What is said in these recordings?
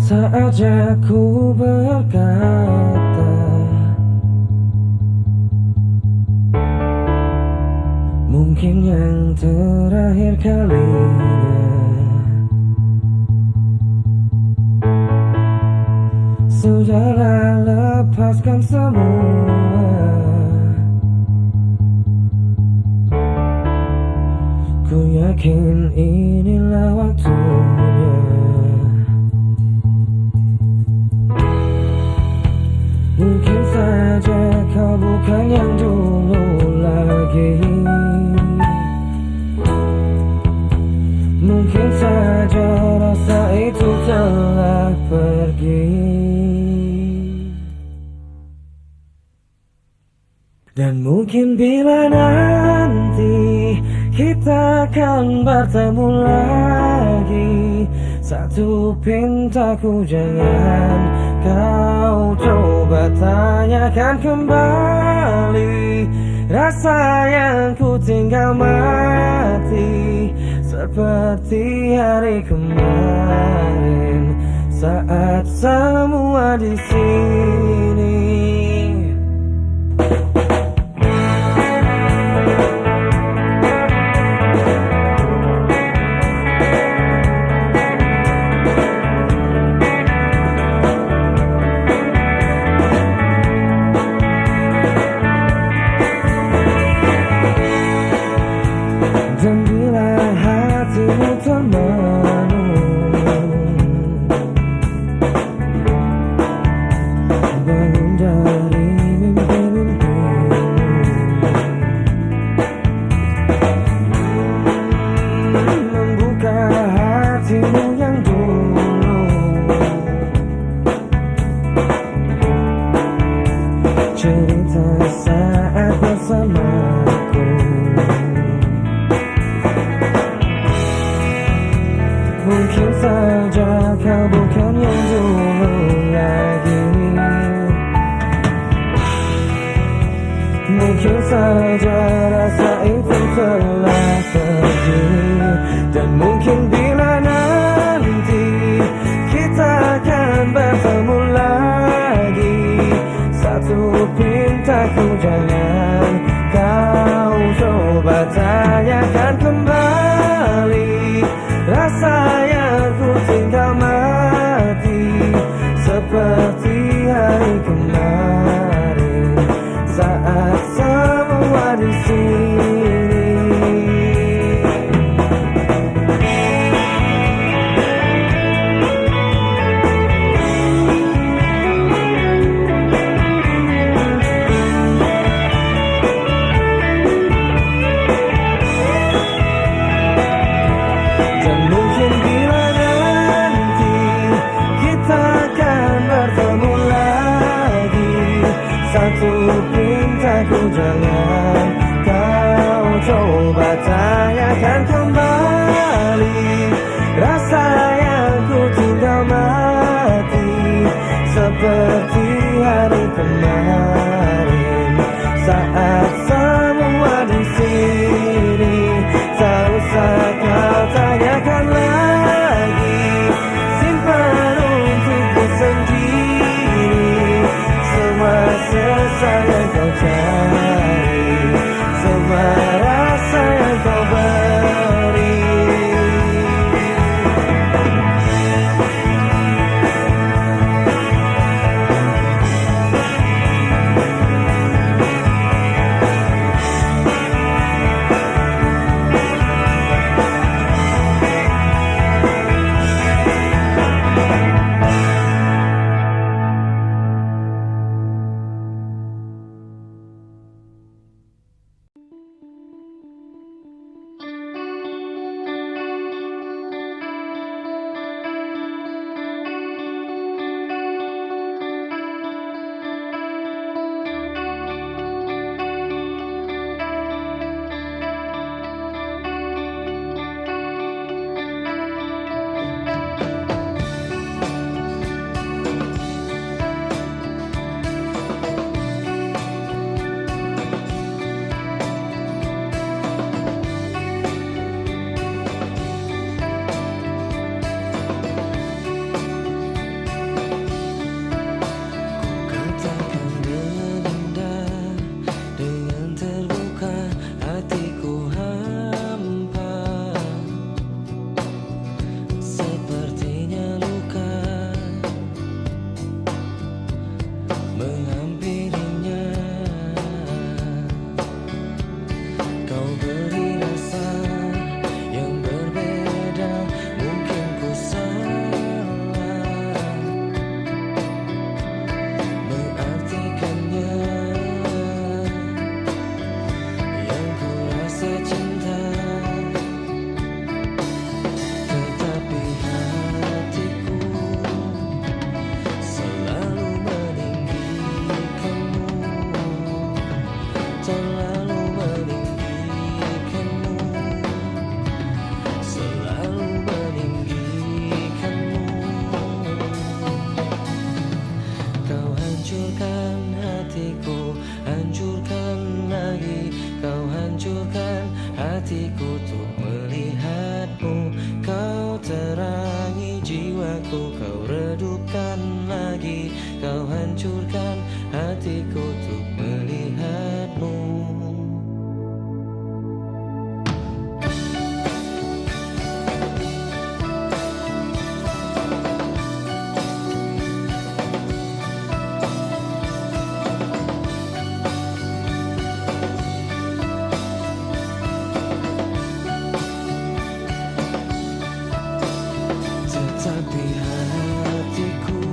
Saatnya ku berkata, mungkin yang terakhir kalinya. Sudahlah, lepaskan semua. Ku yakin inilah waktunya. Mungkin saja kau bukan yang dulu lagi. Mungkin saja rasa itu telah pergi. Dan mungkin bila nanti kita akan bertemu lagi, satu pintaku jangan kau coba tanyakan kembali. Rasa yang ku tinggal mati seperti hari kemarin saat semua di sini. Dan bila hatimu termenung, bangun dari mimpi-mimpimu, membuka hatimu yang dulu, cerita saat bersamaku. Mungkin saja kau bukan yang dulu lagi. Mungkin saja rasa itu telah pergi. Dan mungkin bila nanti kita akan bertemu lagi, satu pintaku jangan kau coba tanyakan kembali. Rasa yang ku tinggal mati seperti hari kemarin saat semua di sini. rasa cinta, tetapi hatiku selalu meninggikanmu, terlalu meninggikanmu, selalu meninggikanmu. Kau hancurkan hatiku, hancurkan lagi. Kau hancurkan hatiku untuk melihatmu. Kau terangi jiwaku, kau redupkan lagi. Kau hancurkan hatiku untuk melihatmu. Tetapi hatiku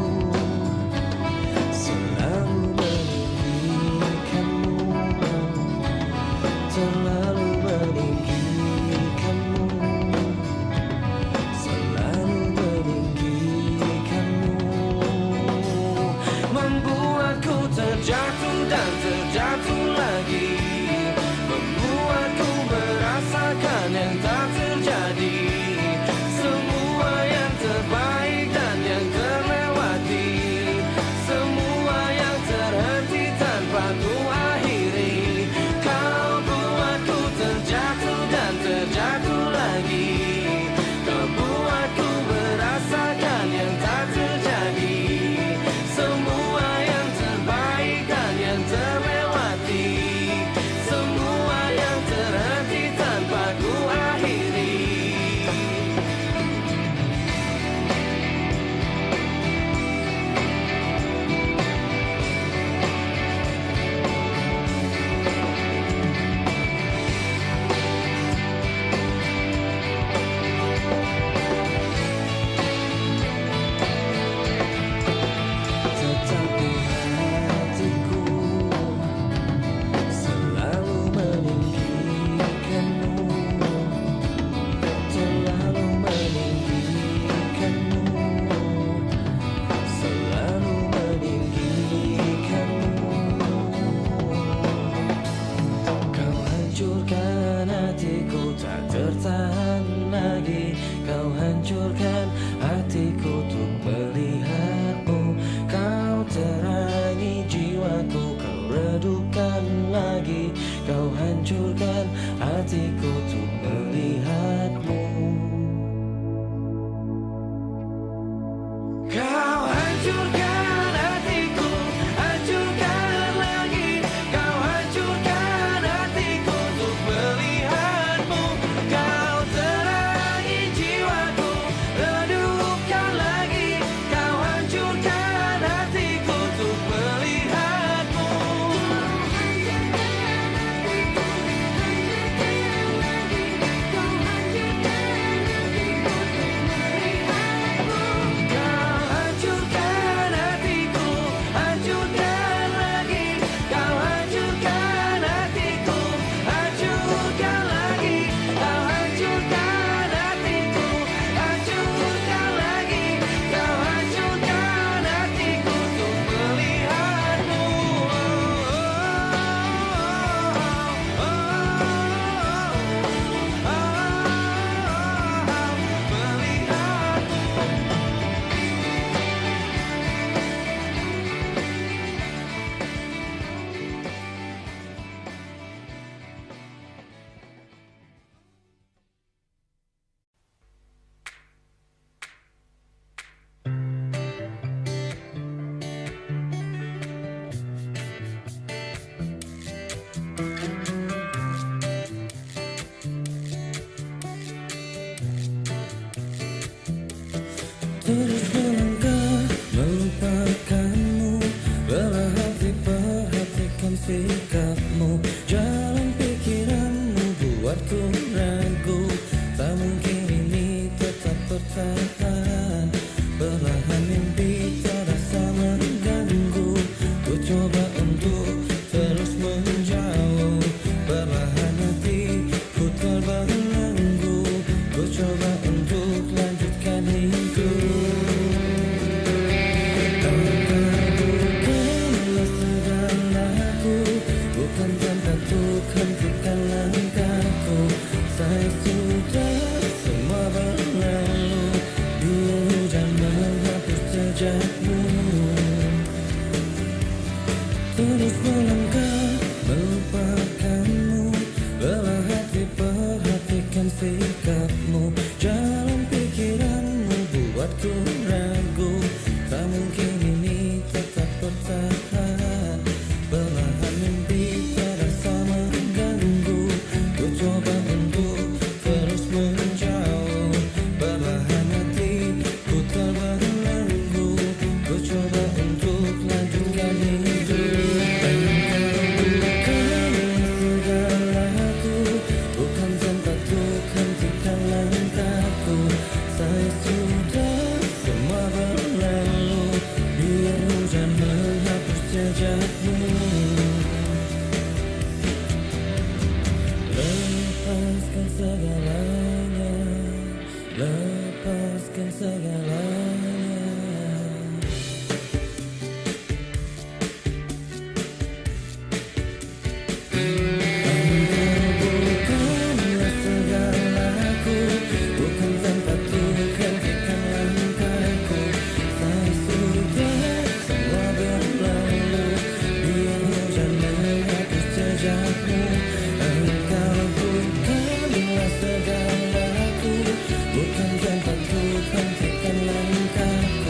selalu meninggikanmu, terlalu meninggikanmu, selalu meninggikanmu, membuatku terjatuh dan terjatuh lagi, membuatku merasakan yang tak terjadi. Semua yang terbaik dan yang terlewati, semua yang terhenti tanpa ku akhiri. Kau buatku terjatuh dan terjatuh lagi, kau buatku merasakan yang tak terjadi. Semua yang terbaik dan yang terlewati, semua yang terhenti tanpa ku akhiri. Tetapi hatiku selalu meninggikanmu, terlalu meninggikanmu, selalu meninggikanmu. Kau hancurkan hatiku, tak tertahan lagi. Kau hancurkan hatiku untuk melihatmu. Kau terangi jiwaku, kau redupkan lagi. Kau hancurkan hatiku untuk melihatmu. Kau hancurkan hatiku, hancurkan lagi. Kau hancurkan hatiku untuk melihatmu. Kau terangi jiwaku, redupkan lagi. Kau hancurkan hatiku untuk melihatmu. Terus melangkah melupakanmu, lelah hati perhatikan sikapmu. Jalan pikiranmu buatku ragu, tak mungkin ini tetap bertahan. Perlahan mimpi terasa mengganggu, ku coba untuk terus menjauh. Perlahan hati coba untuk terus menjauh. Perlahan hati ku terbelenggu, ku coba untuk lanjutkan hidup. Engkau bukanlah segalaku, bukan tempatku, hentikan langkahku. Saya sudah semua berlalu, biar hujan menghapus jejakmu. Lepaskan segalanya, lepaskan segalanya. Bukanlah segalaku, bukan tempatku, hentikan langkahku. Saya sudah semua berlalu, biar hujan menghapus jejakmu. Engkau bukanlah segalaku, bukan tempatku, hentikan langkahku.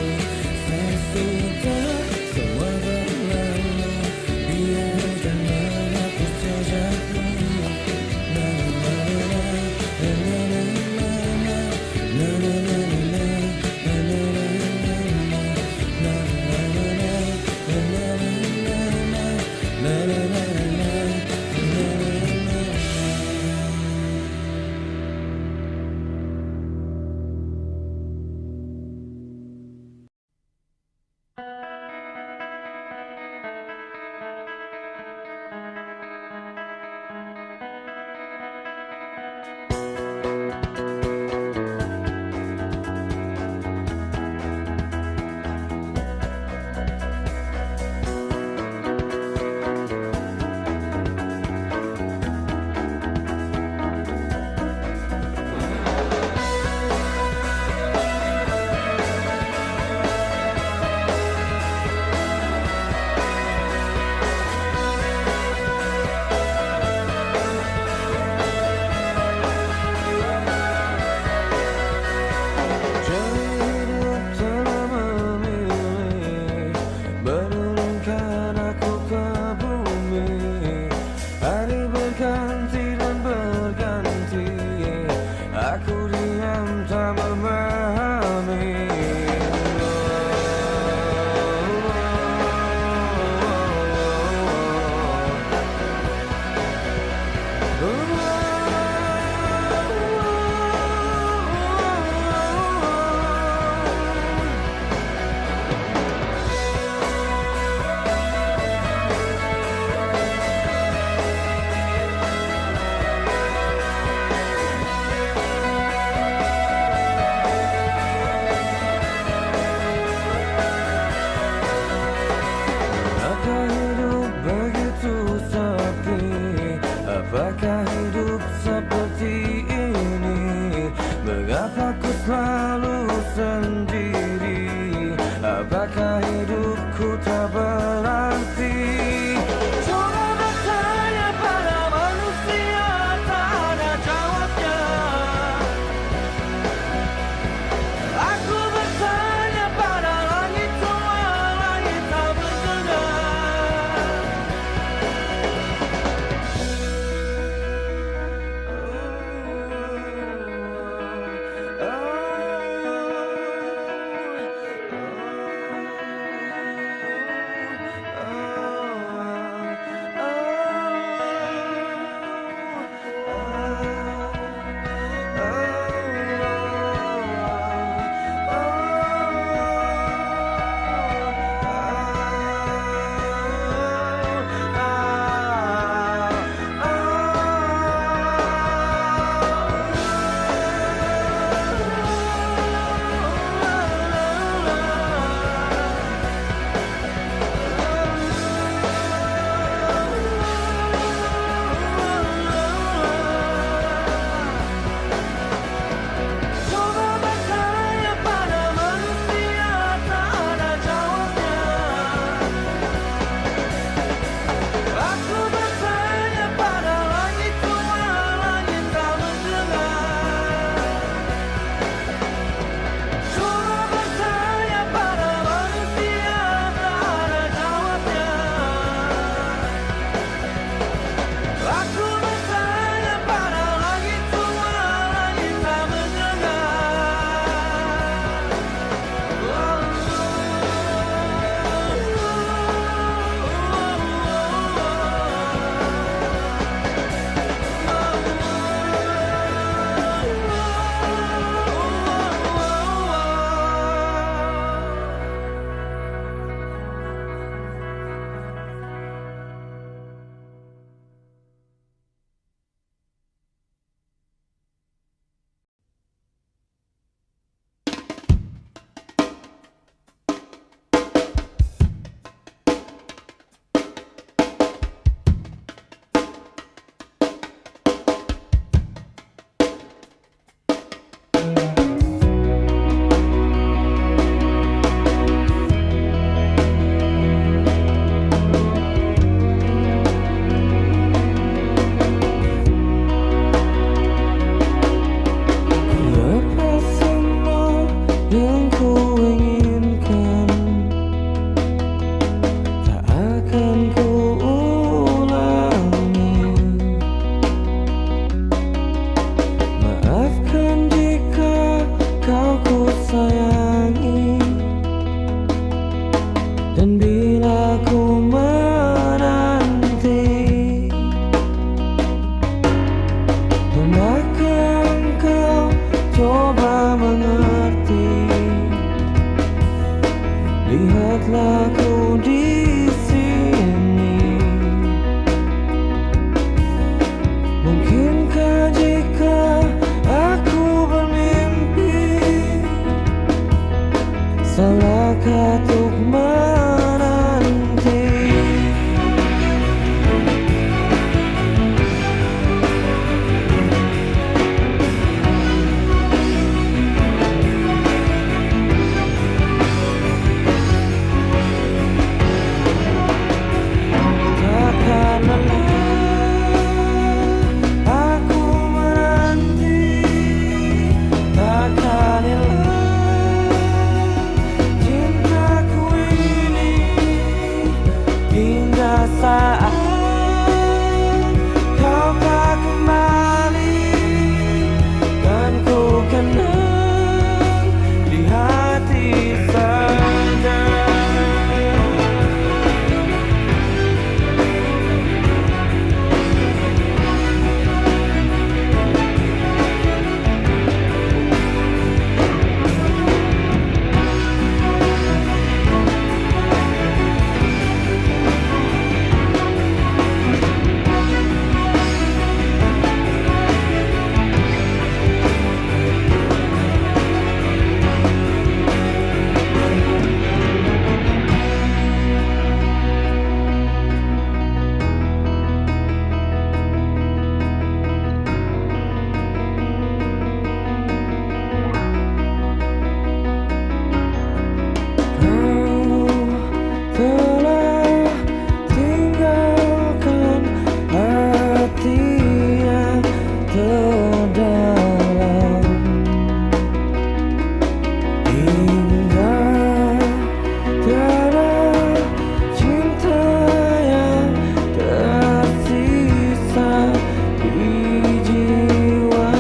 dalam hingga tiada cinta yang tersisa di jiwa.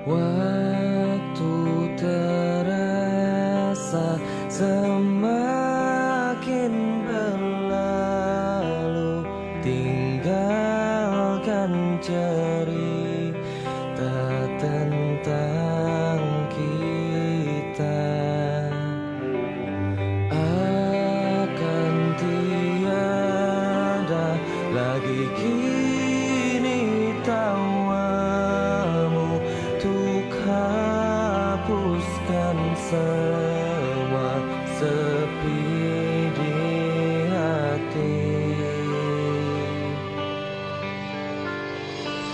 Waktu terasa semakin berlalu, tinggalkan cerita tentang kita. Akan tiada lagi kini tawamu untuk hapuskan semua sepi di hati.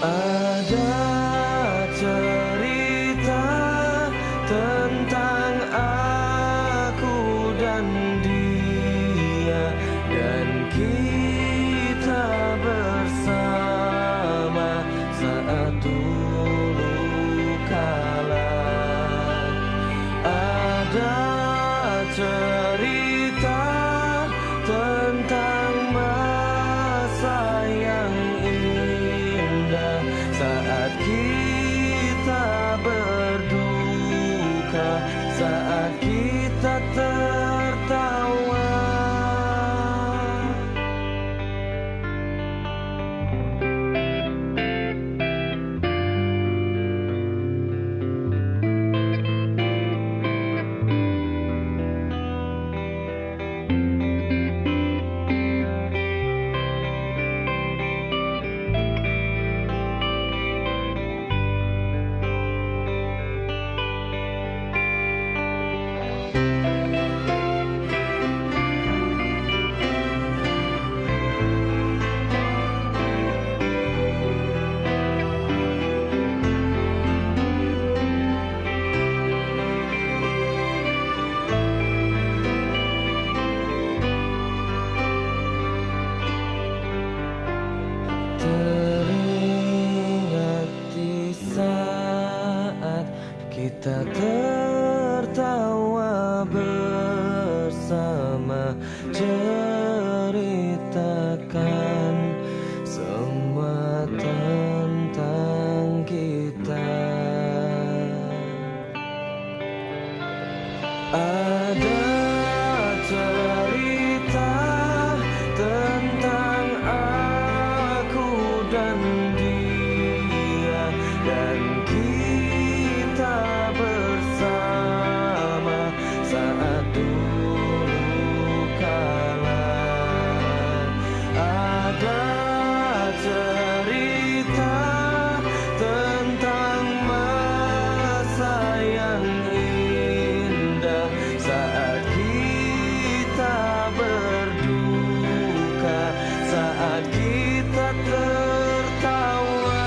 Ada cerita tentang aku dan dia, dan kita bersama saat dulu kala. Ada cerita tentang masa yang indah saat kita berduka, saat kita tertawa. Teringat di saat kita tertawa bersama, ceritakan semua tentang kita. Ada cerita tentang aku dan dia, dan kita bersama saat dulu kala. Ada cerita tentang masa yang indah saat kita berduka, saat kita tertawa.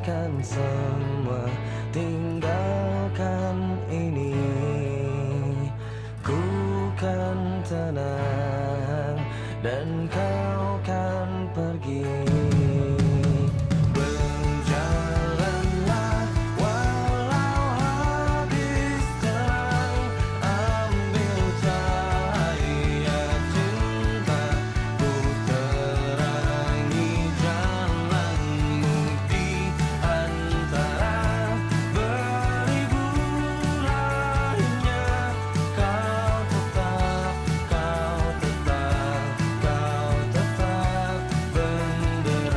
lupakan semua, tinggalkan ini. Ku kan tenang dan kau kan pergi. Berjalanlah walau habis terang, ambil cahaya cinta, ku terangi jalanmu di antara beribu lainnya. Kau tetap benderang.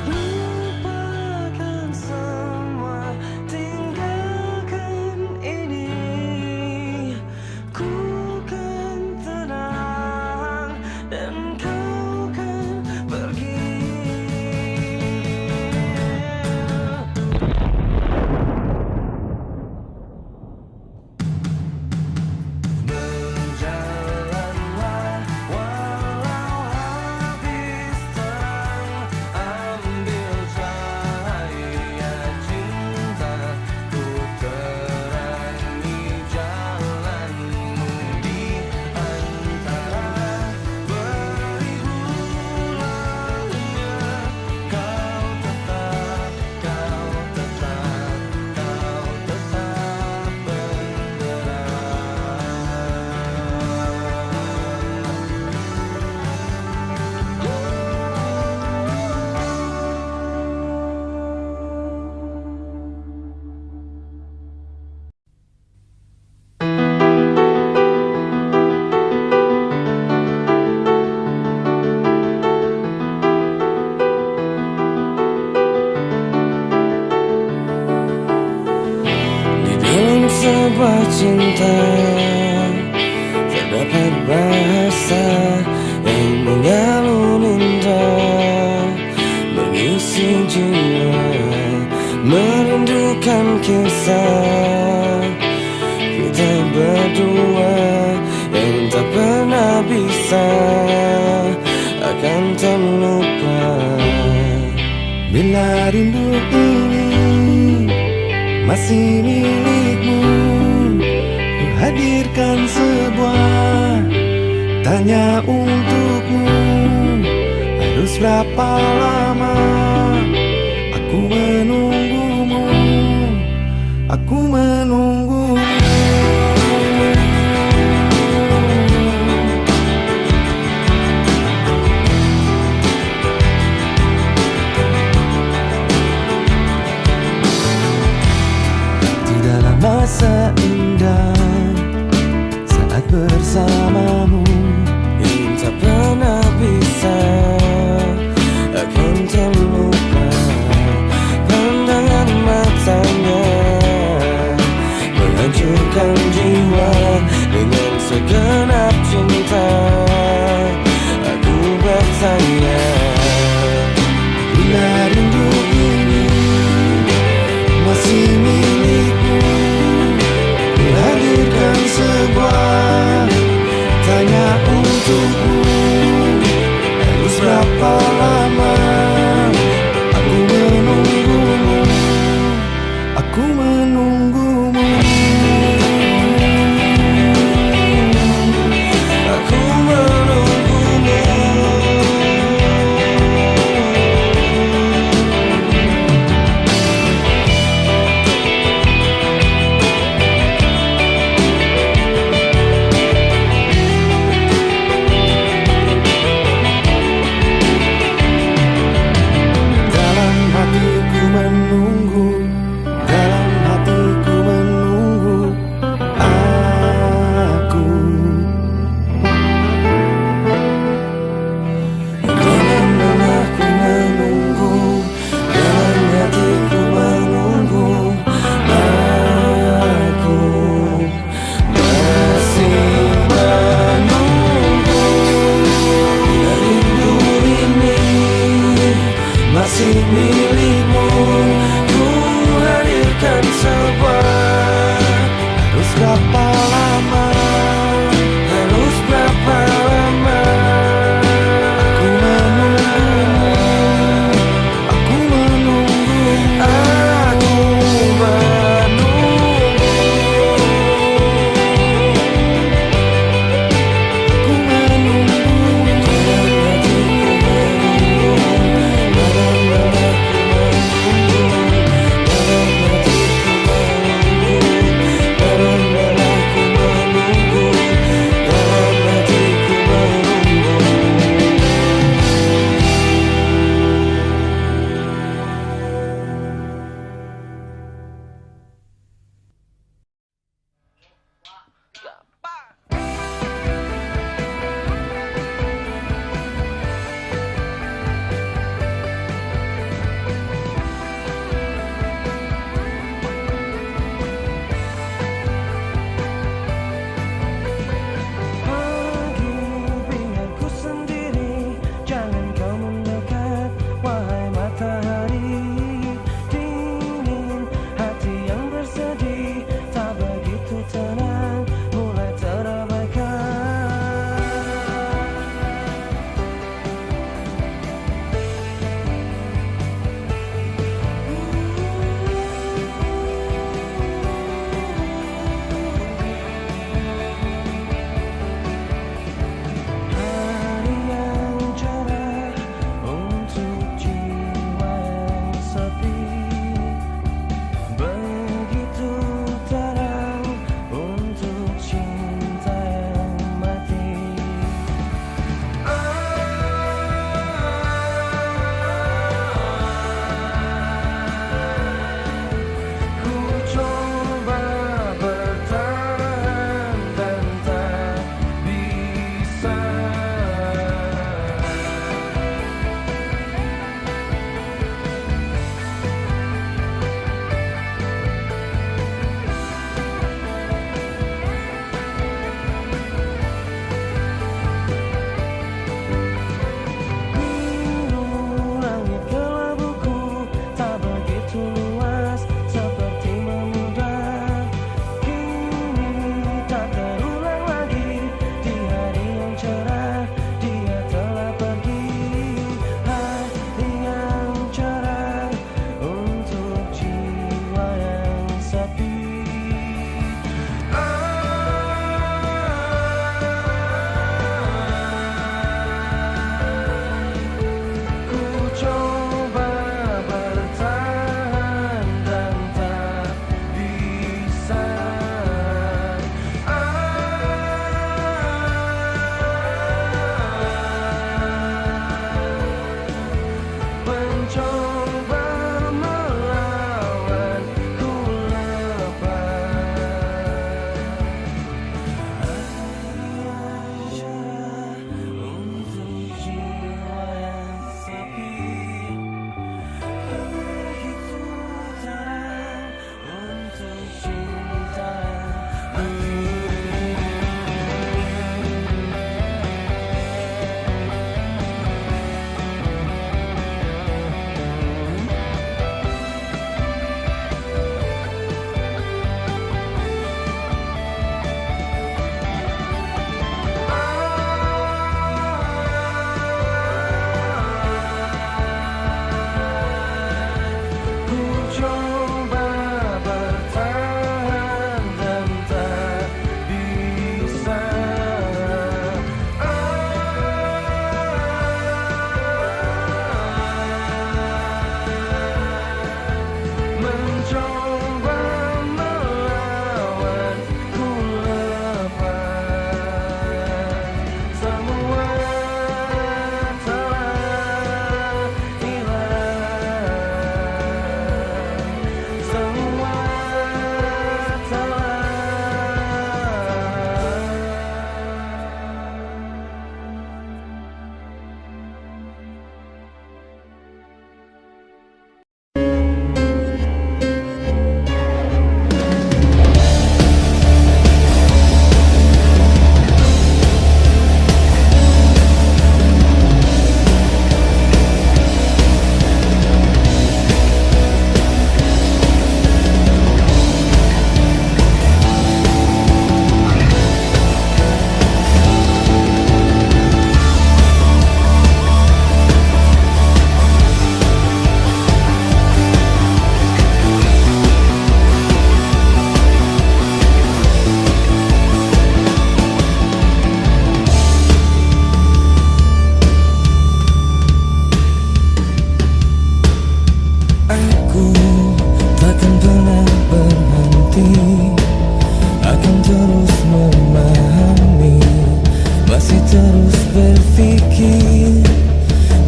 Lupakan semua, tinggalkan ini. Ku kan tenang dan kau kan pergi. Berjalanlah walau habis terang, ambil cahaya cinta, ku terangi jalanmu di antara beribu lainnya. Kau tetap di dalam sebuah cinta terdapat bahasa yang mengalun indah, mengisi jiwa, merindukan kisah kita berdua yang tak pernah bisa akan terlupa. Bila rindu ini masih milikmu, ku hadirkan sebuah tanya untukmu. Harus berapa lama aku menunggumu, aku menunggumu. Tidaklah masa indah saat bersamamu yang tak pernah bisa akan terlupa. Pandangan matanya menghancurkan jiwa, dengan segenap cinta aku bertanya. Bila rindu ini masih milikmu, ku hadirkan sebuah tanya untukmu. Harus berapa lama aku menunggumu, aku menunggumu, aku menunggumu. milikmu. Ku hadirkan sebuah. Harus berapa lama? Harus berapa lama? Aku menunggumu. Aku menunggumu. Aku menunggu. Aku menunggu. Dalam hatiku menunggu. Aku takkan pernah berhenti, akan terus memahami, masih terus berpikir.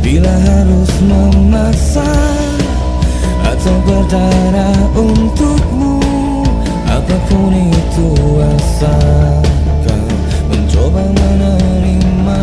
Bila harus memaksa atau berdarah untukmu, apapun itu asalkan mencoba menerimaku.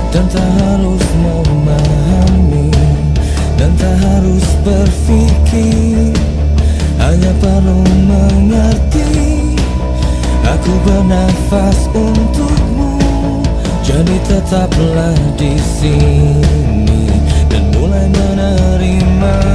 Dan tak harus memahami, dan tak harus berpikir, hanya perlu mengerti. Aku bernafas untukmu, jadi tetaplah di sini dan mulai menerimaku.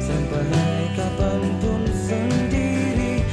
Sampai kapanpun sendiri.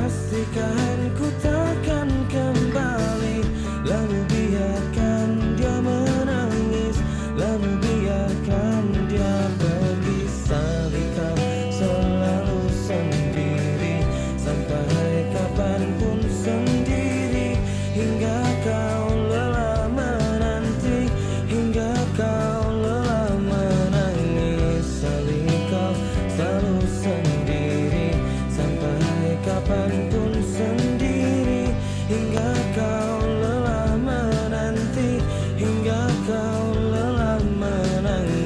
pastikan ku takkan kembali. Lalu biarkan dia menangis, lalu biarkan dia pergi. Salih kau selalu sendiri, sampai kapanpun sendiri, hingga kau lelah menanti, hingga kau lelah menangis. Salih kau selalu sendiri, sampai kapanpun sendiri, hingga kau lelah menanti, hingga kau lelah menangis.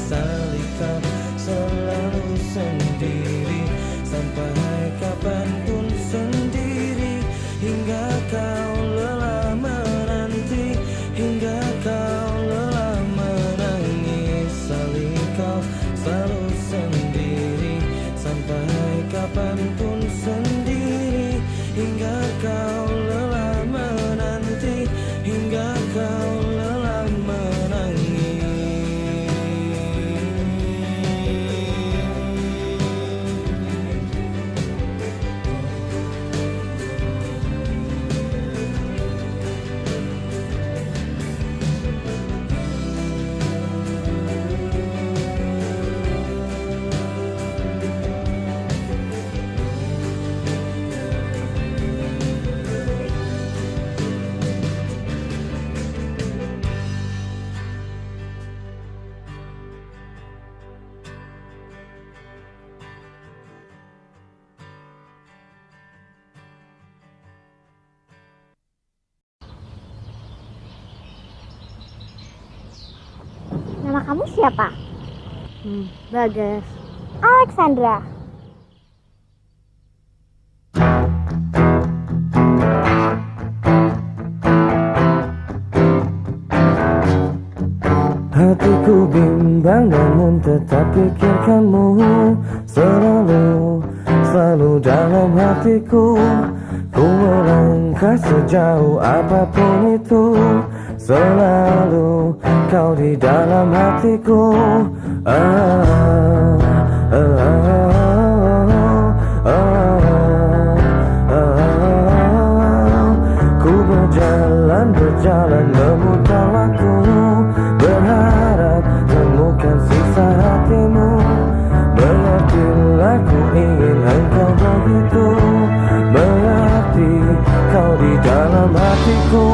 Salih kau selalu sendiri, sampai kapanpun sendiri, hingga kau lelah menanti, hingga kau lelah menangis. Salih kau selalu sendiri, sampai kapanpun sendiri, hingga kau lelah menanti, hingga kau lelah menangis. Nama kamu siapa? Bagas. Alexandra. Hatiku bimbang namun tetap pikirkanmu, selalu dalam hatiku. Ku melangkah sejauh apapun itu, selalu kau di dalam hatiku. Ku berjalan memutar waktu, berharap temukan sisa hatimu. Mengertilah ku ingin engkau begitu, berarti kau di dalam hatiku.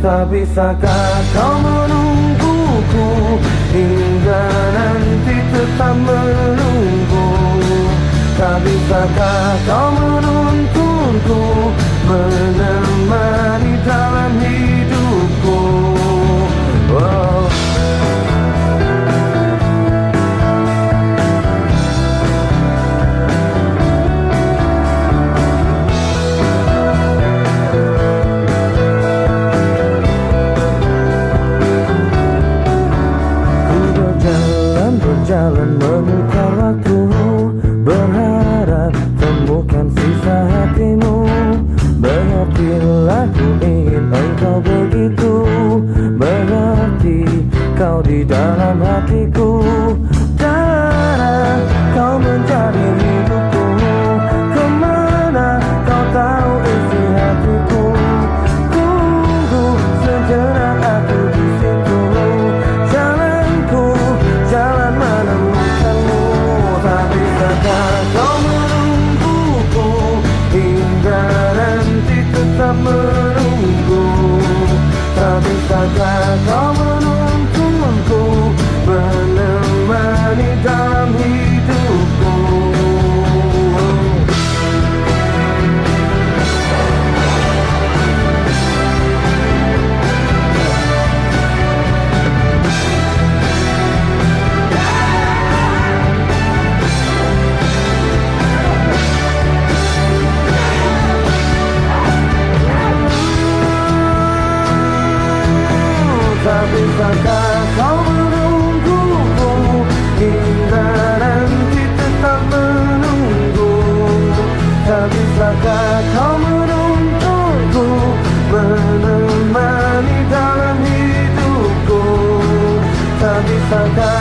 Tak bisakah kau menungguku hingga nanti tetap menunggu? Tak bisakah kau menuntunku menemani dalam hidupku? Oh. Berjalan memutar waktu, berharap temukan sisa hatimu. Mengertilah ku ingin engkau begitu, berarti kau di dalam hatiku. Dan kau menjadi hidupku, kemana kau tahu isi hatiku. Tunggu sejenak aku di situ, jalan menemukanmu. Tak bisakah kau menungguku hingga nanti tetap menunggu? Tak bisakah kau menuntunku bisakah kau menungguku hingga nanti tetap menunggu? Tak bisakah kau menuntunku menemani dalam hidupku? Tak bisakah